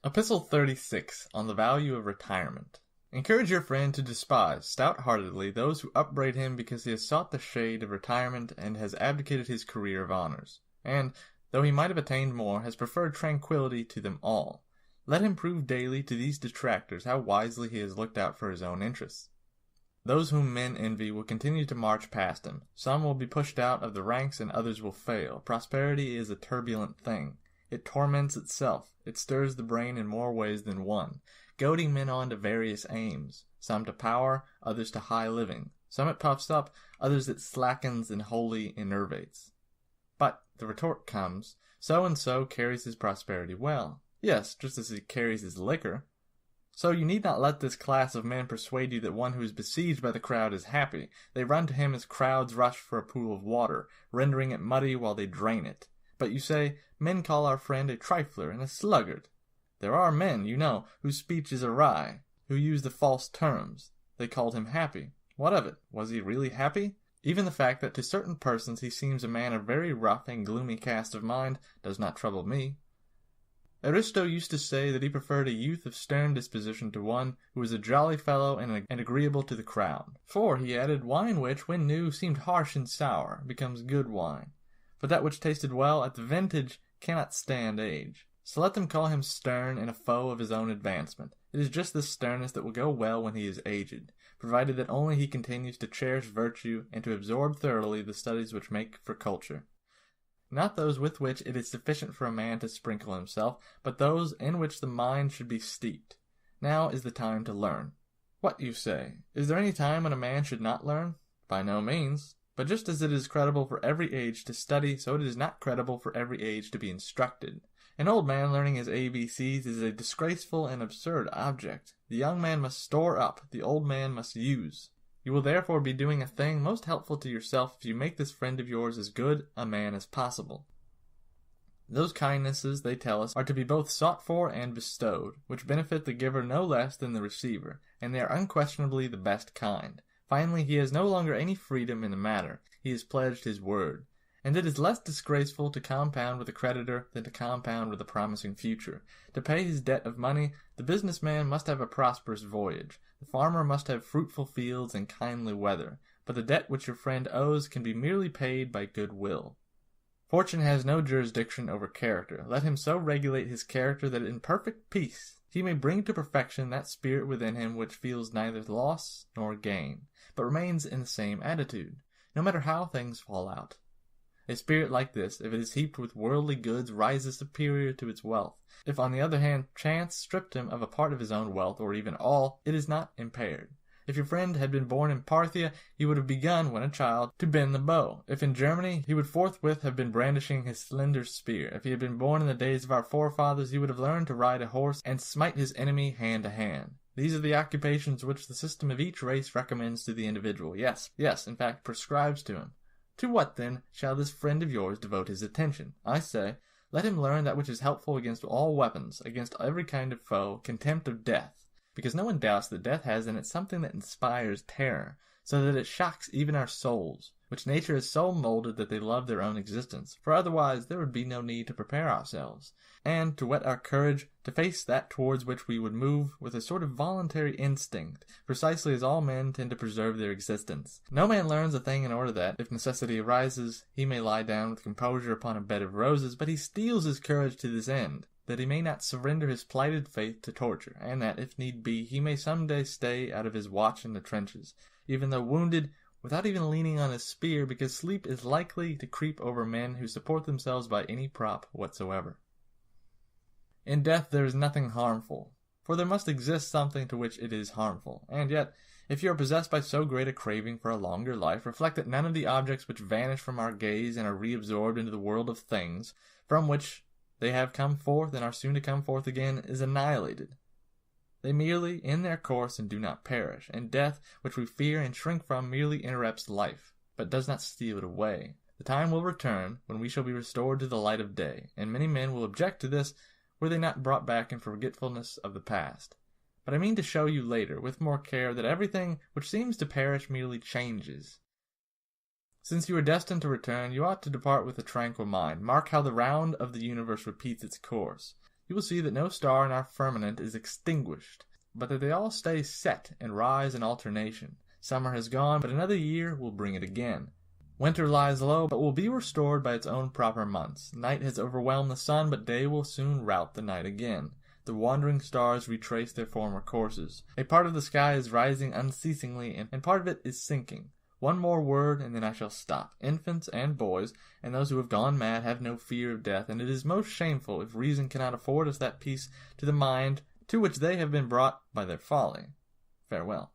Epistle 36, on the value of retirement. Encourage your friend to despise stout-heartedly those who upbraid him because he has sought the shade of retirement and has abdicated his career of honors, and, though he might have attained more, has preferred tranquillity to them all. Let him prove daily to these detractors how wisely he has looked out for his own interests. Those whom men envy will continue to march past him. Some will be pushed out of the ranks and others will fail. Prosperity is a turbulent thing. It torments itself. It stirs the brain in more ways than one, goading men on to various aims, some to power, others to high living. Some it puffs up, others it slackens and wholly enervates. But the retort comes, so-and-so carries his prosperity well. Yes, just as he carries his liquor. So you need not let this class of men persuade you that one who is besieged by the crowd is happy. They run to him as crowds rush for a pool of water, rendering it muddy while they drain it. But you say, men call our friend a trifler and a sluggard. There are men, you know, whose speech is awry, who use the false terms. They called him happy. What of it? Was he really happy? Even the fact that to certain persons he seems a man of very rough and gloomy cast of mind does not trouble me. Aristo used to say that he preferred a youth of stern disposition to one who was a jolly fellow and agreeable to the crowd. For, he added, wine which, when new, seemed harsh and sour, becomes good wine. But that which tasted well at the vintage cannot stand age. So let them call him stern and a foe of his own advancement. It is just this sternness that will go well when he is aged, provided that only he continues to cherish virtue and to absorb thoroughly the studies which make for culture. Not those with which it is sufficient for a man to sprinkle himself, but those in which the mind should be steeped. Now is the time to learn. What, you say? Is there any time when a man should not learn? By no means. But just as it is credible for every age to study, so it is not credible for every age to be instructed. An old man learning his ABCs is a disgraceful and absurd object. The young man must store up, the old man must use. You will therefore be doing a thing most helpful to yourself if you make this friend of yours as good a man as possible. Those kindnesses, they tell us, are to be both sought for and bestowed, which benefit the giver no less than the receiver, and they are unquestionably the best kind. Finally, he has no longer any freedom in the matter. He has pledged his word. And it is less disgraceful to compound with a creditor than to compound with a promising future. To pay his debt of money, the businessman must have a prosperous voyage. The farmer must have fruitful fields and kindly weather. But the debt which your friend owes can be merely paid by good will. Fortune has no jurisdiction over character. Let him so regulate his character that in perfect peace he may bring to perfection that spirit within him which feels neither loss nor gain, but remains in the same attitude, no matter how things fall out. A spirit like this, if it is heaped with worldly goods, rises superior to its wealth. If, on the other hand, chance stripped him of a part of his own wealth, or even all, it is not impaired. If your friend had been born in Parthia, he would have begun, when a child, to bend the bow. If in Germany, he would forthwith have been brandishing his slender spear. If he had been born in the days of our forefathers, he would have learned to ride a horse and smite his enemy hand to hand. These are the occupations which the system of each race recommends to the individual. Yes, in fact, prescribes to him. To what, then, shall this friend of yours devote his attention? I say, let him learn that which is helpful against all weapons, against every kind of foe, contempt of death. Because no one doubts that death has in it something that inspires terror, so that it shocks even our souls, which nature has so molded that they love their own existence, for otherwise there would be no need to prepare ourselves, and to whet our courage, to face that towards which we would move with a sort of voluntary instinct, precisely as all men tend to preserve their existence. No man learns a thing in order that, if necessity arises, he may lie down with composure upon a bed of roses, but he steels his courage to this end, that he may not surrender his plighted faith to torture, and that, if need be, he may some day stay out of his watch in the trenches, even though wounded, without even leaning on his spear, because sleep is likely to creep over men who support themselves by any prop whatsoever. In death there is nothing harmful, for there must exist something to which it is harmful, and yet, if you are possessed by so great a craving for a longer life, reflect that none of the objects which vanish from our gaze and are reabsorbed into the world of things, from which they have come forth and are soon to come forth again, is annihilated. They merely in their course and do not perish, and death, which we fear and shrink from, merely interrupts life, but does not steal it away. The time will return when we shall be restored to the light of day, and many men will object to this were they not brought back in forgetfulness of the past. But I mean to show you later, with more care, that everything which seems to perish merely changes. Since you are destined to return, you ought to depart with a tranquil mind. Mark how the round of the universe repeats its course. you will see that no star in our firmament is extinguished, but that they all stay set and rise in alternation. Summer has gone, but another year will bring it again. Winter lies low, but will be restored by its own proper months. Night has overwhelmed the sun, but day will soon rout the night again. The wandering stars retrace their former courses. A part of the sky is rising unceasingly, and part of it is sinking. One more word, and then I shall stop. Infants and boys, and those who have gone mad, have no fear of death, and it is most shameful if reason cannot afford us that peace to the mind to which they have been brought by their folly. Farewell.